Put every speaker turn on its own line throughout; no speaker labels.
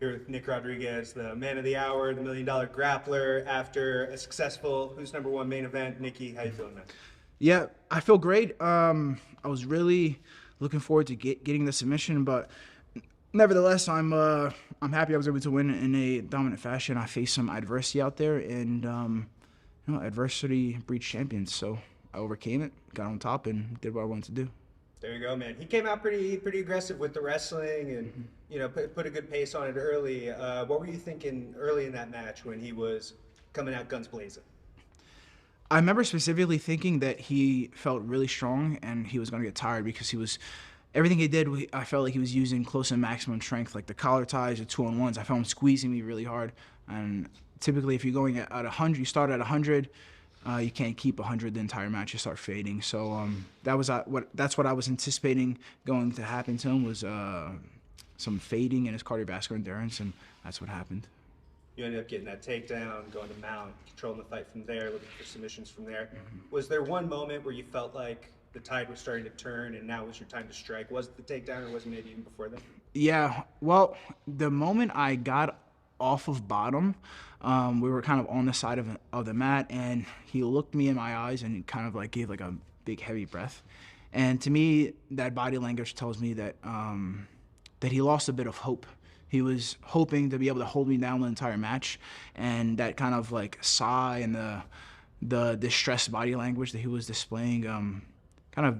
Here with Nick Rodriguez, the man of the hour, the $1 million grappler, after a successful Who's Number One main event. Nikki, how you feeling, man?
Yeah, I feel great. I was really looking forward to getting the submission, but nevertheless, I'm happy I was able to win in a dominant fashion. I faced some adversity out there, and adversity breeds champions. So I overcame it, got on top, and did what I wanted to do.
There you go, man. He came out pretty aggressive with the wrestling, and put a good pace on it early. What were you thinking early in that match when he was coming out guns blazing?
I remember specifically thinking that he felt really strong and he was going to get tired because everything he did, I felt like he was using close to maximum strength, like the collar ties, the 2-on-1s. I felt him squeezing me really hard. And typically, if you're going at 100, you start at 100, you can't keep 100 the entire match. You start fading. So that's what I was anticipating going to happen to him was some fading in his cardiovascular endurance, and that's what happened.
You ended up getting that takedown, going to mount, controlling the fight from there, looking for submissions from there. Was there one moment where you felt like the tide was starting to turn and now was your time to strike? Was it the takedown, or was it maybe even before then?
Yeah, well, the moment I got off of bottom, we were kind of on the side of the mat, and he looked me in my eyes and kind of like gave like a big heavy breath. And to me, that body language tells me that that he lost a bit of hope. He was hoping to be able to hold me down the entire match, and that kind of like sigh and the distressed body language that he was displaying kind of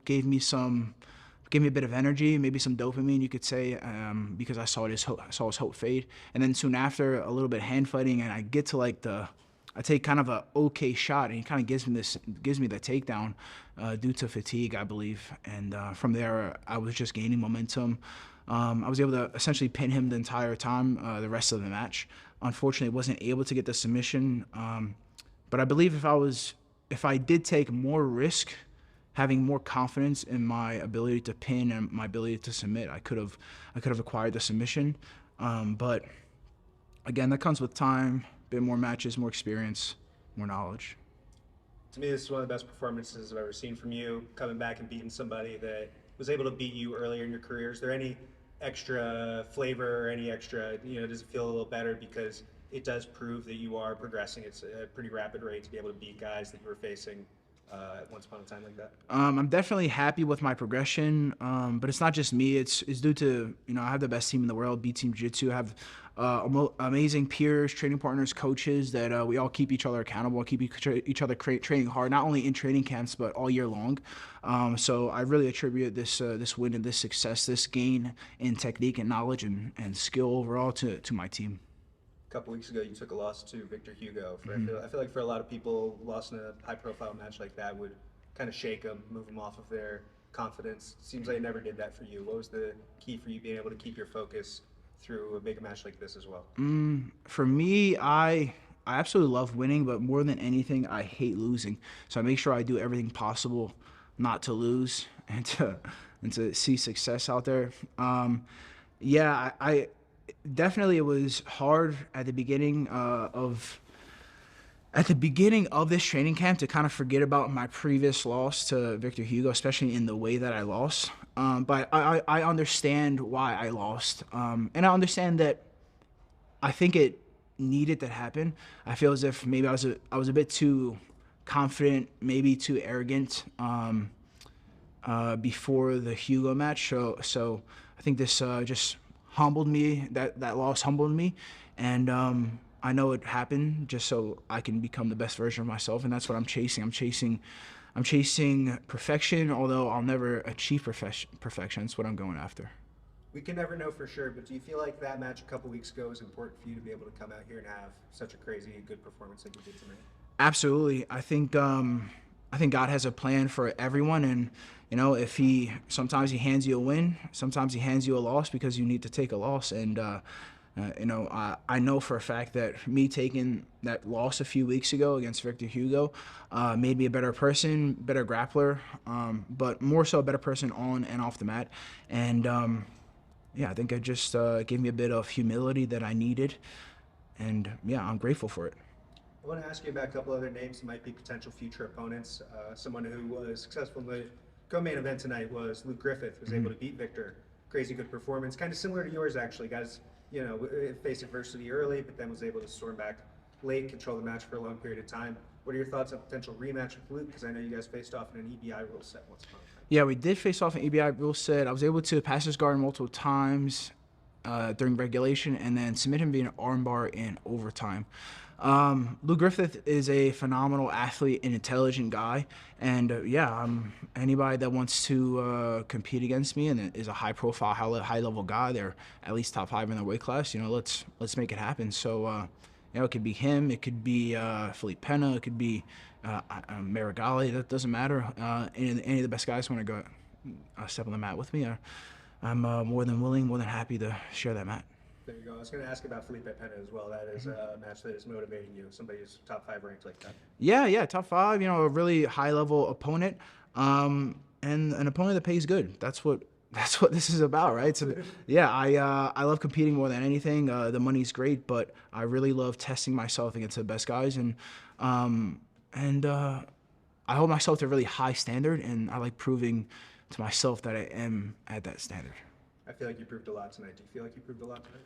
gave me a bit of energy, maybe some dopamine, you could say, because I saw his hope fade. And then soon after, a little bit of hand fighting, and I get to I take kind of a okay shot, and he kind of gives me the takedown due to fatigue, I believe. And from there, I was just gaining momentum. I was able to essentially pin him the entire time, the rest of the match. Unfortunately, wasn't able to get the submission. But I believe if I did take more risk, having more confidence in my ability to pin and my ability to submit, I could have acquired the submission. But again, that comes with time, a bit more matches, more experience, more knowledge.
To me, this is one of the best performances I've ever seen from you, coming back and beating somebody that was able to beat you earlier in your career. Is there any extra flavor or any extra, does it feel a little better because it does prove that you are progressing? It's a pretty rapid rate to be able to beat guys that you were facing once upon a time like that.
I'm definitely happy with my progression, but it's not just me. It's due to I have the best team in the world, B Team Jiu-Jitsu. I have amazing peers, training partners, coaches that we all keep each other accountable, keep each other training hard, not only in training camps but all year long. So I really attribute this win and this success, this gain in technique and knowledge and skill overall to my team.
A couple weeks ago, you took a loss to Victor Hugo. I feel like for a lot of people, loss in a high-profile match like that would kind of shake them, move them off of their confidence. Seems like it never did that for you. What was the key for you being able to keep your focus through a big match like this as well?
For me, I absolutely love winning, but more than anything, I hate losing. So I make sure I do everything possible not to lose and to see success out there. Yeah, I definitely, it was hard at the beginning of this training camp to kind of forget about my previous loss to Victor Hugo, especially in the way that I lost. But I understand why I lost, and I understand that I think it needed to happen. I feel as if maybe I was a bit too confident, maybe too arrogant before the Hugo match. So I think this just humbled me. That loss humbled me, and I know it happened just so I can become the best version of myself, and that's what I'm chasing. I'm chasing perfection, although I'll never achieve perfection. That's what I'm going after.
We can never know for sure, but do you feel like that match a couple weeks ago was important for you to be able to come out here and have such a crazy good performance like you did tonight?
Absolutely. I think God has a plan for everyone, and if sometimes he hands you a win, sometimes he hands you a loss because you need to take a loss. And I know for a fact that me taking that loss a few weeks ago against Victor Hugo made me a better person, better grappler, but more so a better person on and off the mat. And yeah, I think it just gave me a bit of humility that I needed, and yeah, I'm grateful for it.
I want to ask you about a couple other names that might be potential future opponents. Someone who was successful in the co-main event tonight was Luke Griffith, was able to beat Victor. Crazy good performance, kind of similar to yours actually, guys. faced adversity early, but then was able to storm back late, control the match for a long period of time. What are your thoughts on potential rematch with Luke? Because I know you guys faced off in an EBI rule set once upon a time.
Yeah, we did face off an EBI rule set. I was able to pass his guard multiple times during regulation and then submit him via an armbar in overtime. Lou Griffith is a phenomenal athlete and intelligent guy, and anybody that wants to compete against me and is a high-profile, high-level guy, they're at least top 5 in their weight class. Let's make it happen. So, it could be him, it could be Felipe Penn, it could be Marigali. That doesn't matter. Any of the best guys want to go step on the mat with me. I'm more than willing, more than happy to share that mat.
There you go. I was going to ask about Felipe Penn as well. That is a match that is motivating you. Somebody who's top 5 ranked like that.
Yeah, top 5. A really high level opponent, and an opponent that pays good. That's what this is about, right? So, yeah, I love competing more than anything. The money's great, but I really love testing myself against the best guys, and I hold myself to a really high standard, and I like proving to myself that I am at that standard.
I feel like you proved a lot tonight. Do you feel like you proved a lot tonight?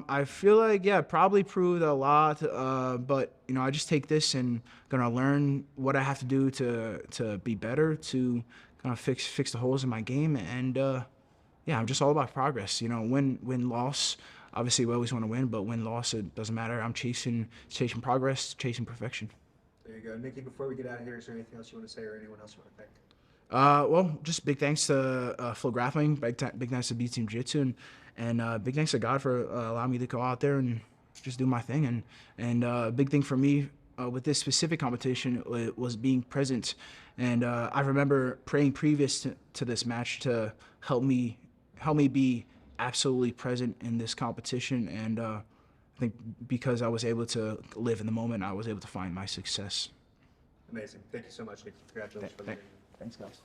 I feel like, probably proved a lot, but, I just take this and gonna learn what I have to do to be better, to kind of fix the holes in my game, and, I'm just all about progress. Win, loss, obviously we always want to win, but win, loss, it doesn't matter. I'm chasing progress, chasing perfection.
There you go. Nikki, before we get out of here, is there anything else you want to say or anyone else you want to thank?
Well, just big thanks to FloGrappling, big thanks to B Team Jiu-Jitsu, and big thanks to God for allowing me to go out there and just do my thing. And a big thing for me with this specific competition was being present. And I remember praying previous to this match to help me be absolutely present in this competition. And I think because I was able to live in the moment, I was able to find my success.
Amazing. Thank you so much, Nikki. Congratulations.
Thanks, guys.